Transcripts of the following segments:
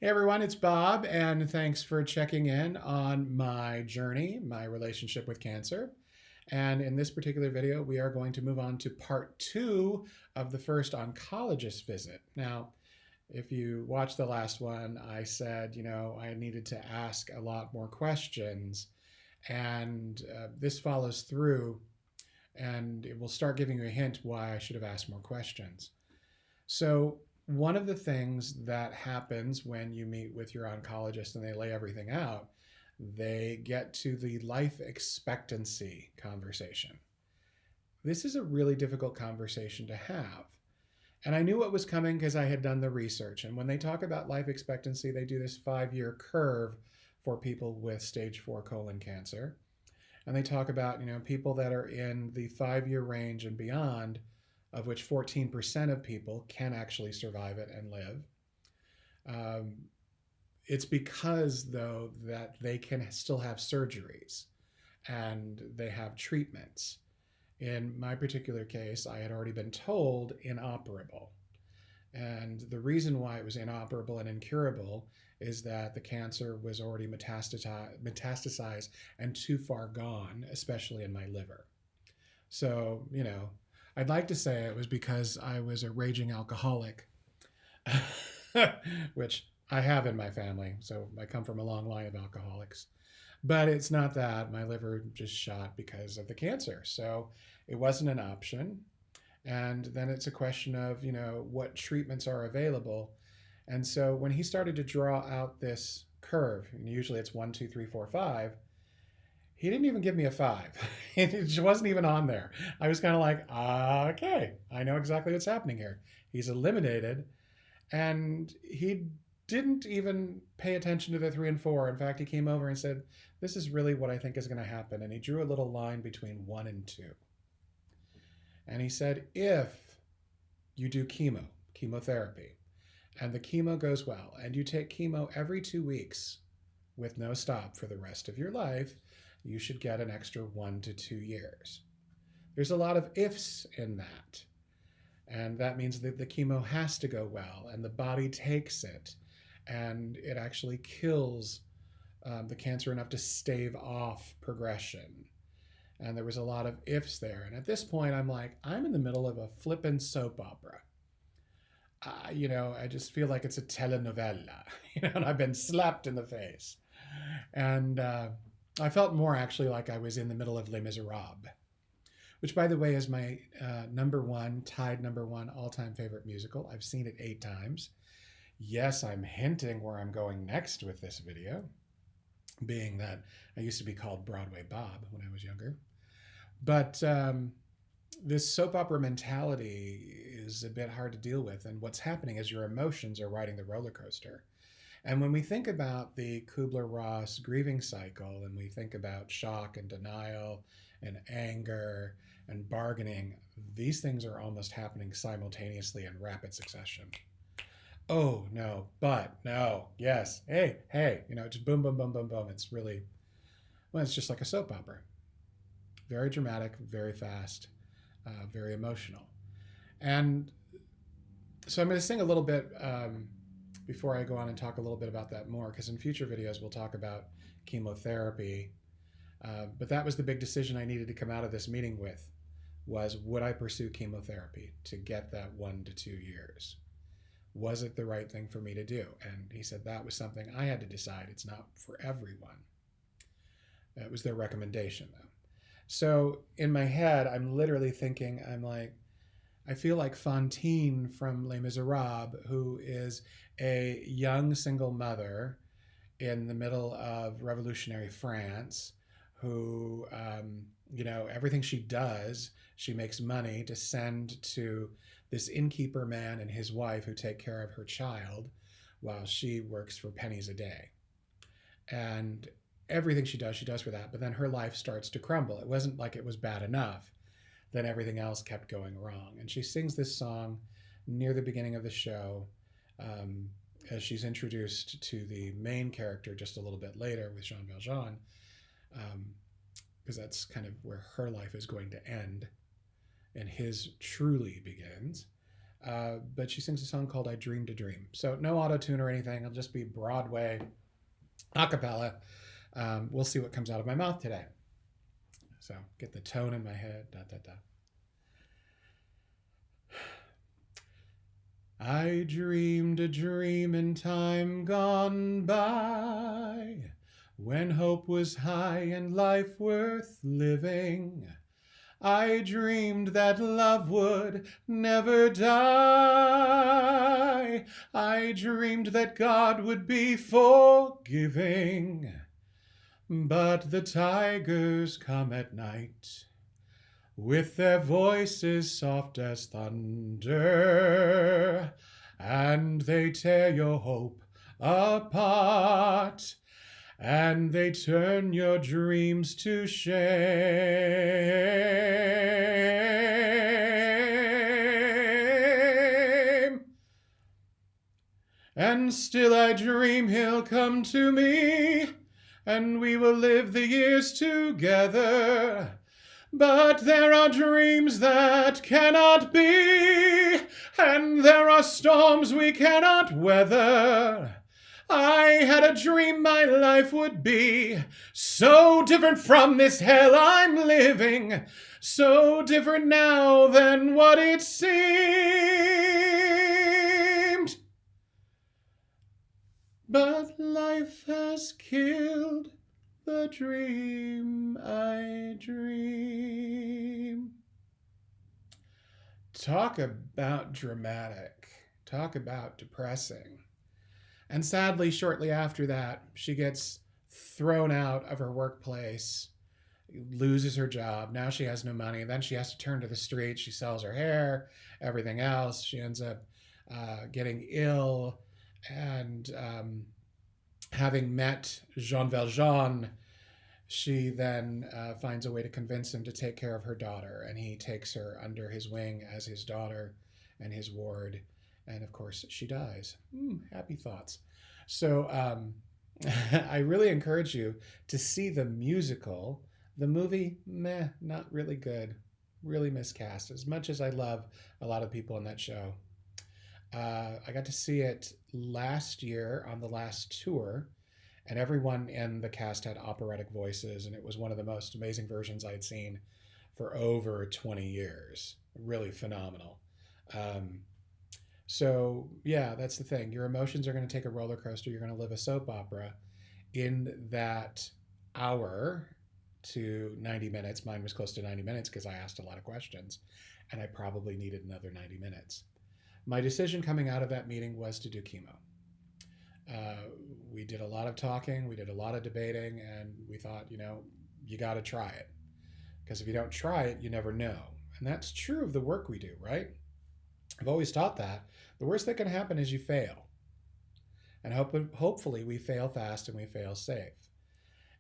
Hey everyone, it's Bob, and thanks for checking in on my journey, my relationship with cancer. And in this particular video, we are going to move on to part two of the first oncologist visit. Now, if you watched the last one, I said, I needed to ask a lot more questions, and this follows through, and it will start giving you a hint why I should have asked more questions. So, one of the things that happens when you meet with your oncologist and they lay everything out, they get to the life expectancy conversation. This is a really difficult conversation to have. And I knew what was coming because I had done the research. And when they talk about life expectancy, they do this 5-year curve for people with stage 4 colon cancer. And they talk about, people that are in the 5-year range and beyond, of which 14% of people can actually survive it and live. Um, it's because, though, that they can still have surgeries and they have treatments. In my particular case, I had already been told inoperable. And the reason why it was inoperable and incurable is that the cancer was already metastasized and too far gone, especially in my liver. So, I'd like to say it was because I was a raging alcoholic, which I have in my family. So I come from a long line of alcoholics. But it's not that. My liver just shot because of the cancer. So it wasn't an option. And then it's a question of, what treatments are available. And so when he started to draw out this curve, and usually it's 1, 2, 3, 4, 5, he didn't even give me a 5. It just wasn't even on there. I was kind of like, okay, I know exactly what's happening here. He's eliminated, and he didn't even pay attention to the 3 and 4. In fact, he came over and said, this is really what I think is going to happen. And he drew a little line between 1 and 2. And he said, if you do chemotherapy, and the chemo goes well, and you take chemo every 2 weeks with no stop for the rest of your life, you should get an extra 1 to 2 years. There's a lot of ifs in that. And that means that the chemo has to go well, and the body takes it, and it actually kills the cancer enough to stave off progression. And there was a lot of ifs there. And at this point, I'm like, I'm in the middle of a flippin' soap opera. I just feel like it's a telenovela, and I've been slapped in the face. And I felt more actually like I was in the middle of Les Miserables, which, by the way, is my tied number one all-time favorite musical. I've seen it 8 times. Yes, I'm hinting where I'm going next with this video, being that I used to be called Broadway Bob when I was younger. But this soap opera mentality is a bit hard to deal with. And what's happening is your emotions are riding the roller coaster. And when we think about the Kubler-Ross grieving cycle, and we think about shock and denial and anger and bargaining, these things are almost happening simultaneously in rapid succession. Oh, no, but no, yes, hey, just boom, boom, boom, boom, boom. It's really, it's just like a soap opera. Very dramatic, very fast, very emotional. And so I'm going to sing a little bit before I go on and talk a little bit about that more, because in future videos we'll talk about chemotherapy. But that was the big decision I needed to come out of this meeting with, was would I pursue chemotherapy to get that 1 to 2 years? Was it the right thing for me to do? And he said that was something I had to decide. It's not for everyone. It was their recommendation, though. So in my head, I'm literally thinking, I feel like Fantine from Les Miserables, who is a young single mother in the middle of revolutionary France, who, everything she does, she makes money to send to this innkeeper man and his wife who take care of her child while she works for pennies a day. And everything she does for that. But then her life starts to crumble. It wasn't like it was bad enough. Then everything else kept going wrong. And she sings this song near the beginning of the show as she's introduced to the main character just a little bit later with Jean Valjean, because that's kind of where her life is going to end and his truly begins. But she sings a song called I Dreamed a Dream. So no auto tune or anything. It'll just be Broadway a cappella. We'll see what comes out of my mouth today. So get the tone in my head. Da, da, da. I dreamed a dream in time gone by, when hope was high and life worth living. I dreamed that love would never die. I dreamed that God would be forgiving. But the tigers come at night, with their voices soft as thunder, and they tear your hope apart, and they turn your dreams to shame. And still I dream he'll come to me, and we will live the years together. But there are dreams that cannot be, and there are storms we cannot weather. I had a dream my life would be so different from this hell I'm living, so different now than what it seemed. But life has killed the dream I dream. Talk about dramatic. Talk about depressing. And sadly, shortly after that, she gets thrown out of her workplace, loses her job. Now she has no money. Then she has to turn to the street. She sells her hair, everything else. She ends up getting ill, and having met Jean Valjean, she then finds a way to convince him to take care of her daughter, and he takes her under his wing as his daughter and his ward, and of course she dies. Happy thoughts. So I really encourage you to see the musical. The movie, meh, not really good, really miscast, as much as I love a lot of people in that show. I got to see it last year on the last tour, and everyone in the cast had operatic voices, and it was one of the most amazing versions I had seen for over 20 years. Really phenomenal. So yeah, that's the thing. Your emotions are going to take a roller coaster. You're going to live a soap opera in that hour to 90 minutes. Mine was close to 90 minutes because I asked a lot of questions, and I probably needed another 90 minutes. My decision coming out of that meeting was to do chemo. We did a lot of talking, we did a lot of debating, and we thought, you got to try it. Because if you don't try it, you never know. And that's true of the work we do, right? I've always taught that. The worst that can happen is you fail. And hopefully we fail fast and we fail safe.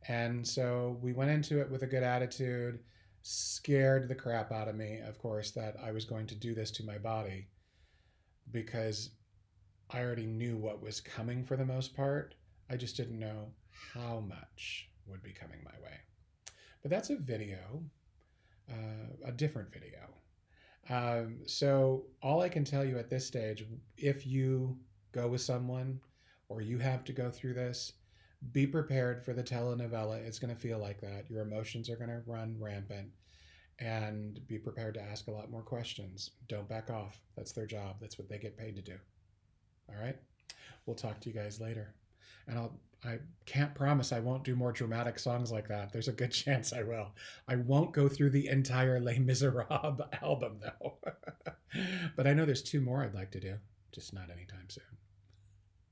And so we went into it with a good attitude, scared the crap out of me, of course, that I was going to do this to my body, because I already knew what was coming for the most part. I just didn't know how much would be coming my way. But that's a video, a different video. So all I can tell you at this stage, if you go with someone or you have to go through this, be prepared for the telenovela. It's going to feel like that. Your emotions are going to run rampant, and be prepared to ask a lot more questions. Don't back off. That's their job. That's what they get paid to do. All right? We'll talk to you guys later. And I can't promise I won't do more dramatic songs like that. There's a good chance I will. I won't go through the entire Les Miserables album, though. But I know there's 2 more I'd like to do, just not anytime soon.